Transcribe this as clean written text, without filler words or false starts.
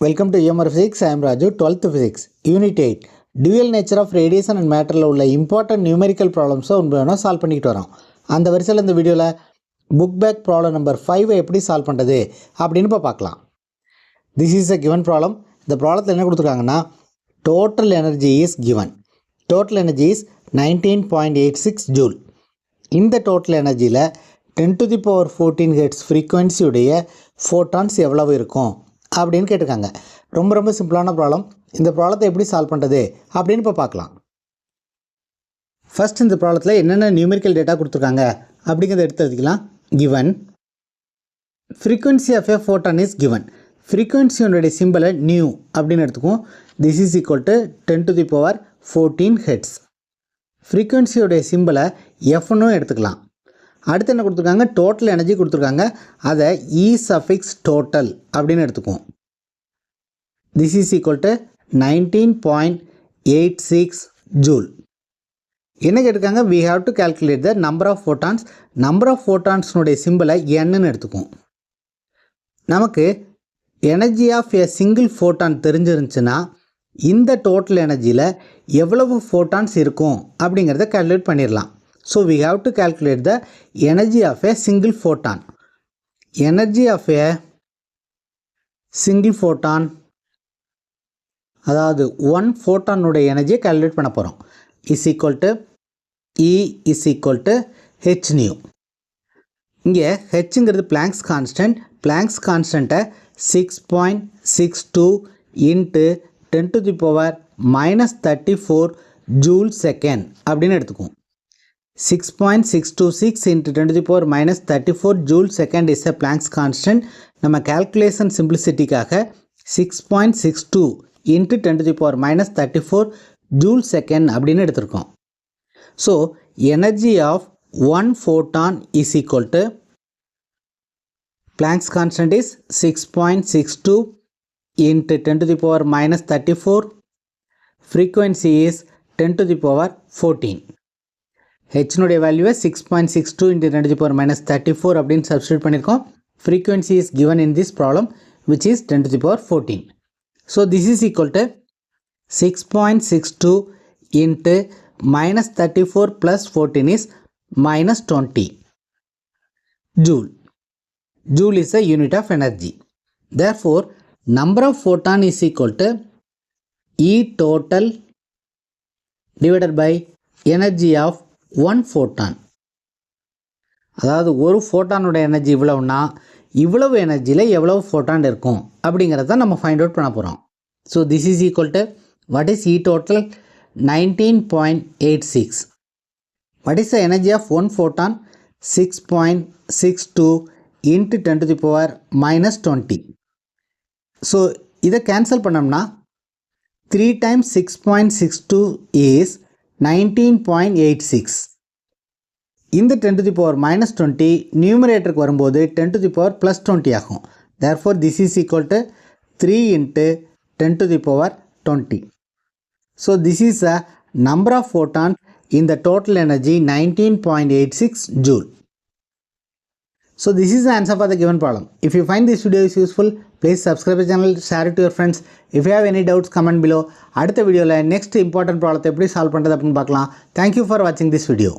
Welcome to EMR Physics. I am Raju, 12th Physics, Unit 8. Dual nature of radiation and matter உள்ள important numerical problems உண்மையான solve பண்ணிட்டு வரோம். அந்த வரிசையில் இந்த வீடியோவில் book back problem number 5 எப்படி சால்வ் பண்ணுறது அப்படின்னு பார்க்கலாம். This is a given problem. இந்த ப்ராப்ளத்தில் என்ன கொடுத்துருக்காங்கன்னா total energy is given. Total energy is 19.86 joule. இந்த total எனர்ஜியில் 10 to the power 14 Hz frequency உடைய photons எவ்வளவு இருக்கும் அப்படின்னு கேட்டிருக்காங்க. ரொம்ப சிம்பிளான ப்ராப்ளம். இந்த ப்ராப்ளத்தை எப்படி சால்வ் பண்ணுறது அப்படின்னு இப்போ பார்க்கலாம். ஃபர்ஸ்ட் இந்த ப்ராப்ளத்தில் என்னென்ன நியூமெரிக்கல் டேட்டா கொடுத்துருக்காங்க அப்படிங்கிறத எடுத்து வச்சுக்கலாம். Given frequency of a photon is given. ஃப்ரீக்வன்சியோடைய சிம்பிளை நியூ அப்படின்னு எடுத்துக்குவோம். This is equal to 10 to the power 14 Hz. ஃப்ரீக்வன்சியோடைய சிம்பிளை எஃப்னும் எடுத்துக்கலாம். அடுத்து என்ன கொடுத்துருக்காங்க, டோட்டல் எனர்ஜி கொடுத்துருக்காங்க. அதை இ சஃபிக்ஸ் டோட்டல் அப்படின்னு எடுத்துக்குவோம். This is equal to 19.86 joule. என்ன கேட்டிருக்காங்க, we have to calculate the number of photons. Number of ஃபோட்டான்ஸ்னுடைய சிம்பிளை என்னன்னு எடுத்துக்குவோம். நமக்கு energy of a single photon தெரிஞ்சிருந்துச்சுன்னா இந்த டோட்டல் எனர்ஜியில் எவ்வளவு ஃபோட்டான்ஸ் இருக்கும் அப்படிங்கிறத கால்குலேட் பண்ணிடலாம். So we have to calculate the energy of a single photon. Energy of a single photon, அதாவது one photon உடைய எனர்ஜியை calculate பண்ண போகிறோம். is equal to E is equal to h nu. இங்கே hங்கிறது Planck's constant. Planck's constantை 6.62 into 10 to the power minus 34 joule second அப்படின்னு எடுத்துக்குவோம். 6.626 into 10 to the power minus 34 joule second is a Planck's constant. நம்ம calculation simplicityக்காக 6.62 into 10 to the power minus 34 joule second அப்படின்னு எடுத்திருக்கோம். So energy of one photon is equal to Planck's constant is 6.62 into 10 to the power minus 34. Frequency is 10 to the power 14. ஹெச்னுடைய வேல்யூவை 6.62 into 10 to the power minus 34 அப்படின்னு substitute பண்ணியிருக்கோம். Frequency is given in this problem which is 10 to the power 14. So this is equal to 6.62 into minus 34 plus 14 is minus 20 joule. Joule is a unit of energy. Therefore, number of photon is equal to E total divided by energy of one photon. அதாவது ஒரு ஃபோட்டானோட energy இவ்வளவுனா இவ்வளவு எனர்ஜியில் எவ்வளவு photon இருக்கும் அப்படிங்கிறத நம்ம find out பண்ண போகிறோம். So this is equal to what is the total 19.86. What is the energy of one photon 6.62 into 10 to the power minus 20. So இதை கேன்சல் பண்ணோம்னா 3 times 6.62 is 19.86. இந்த 10 to the power minus 20 நியூமரேட்டருக்கு வரும்போது 10 to the power plus 20 ஆகும். Therefore, this is equal to 3 into 10 to the power 20. So, this is the number of photons in the total energy 19.86 joule. So, this is the answer for the given problem. If you find this video is useful, please subscribe the channel, share it to your friends. If you have any doubts, comment below. அடுத்த வீடியோவில் next important problem எப்படி solve பண்ணுறது அப்படின்னு பார்க்கலாம். Thank you for watching this video.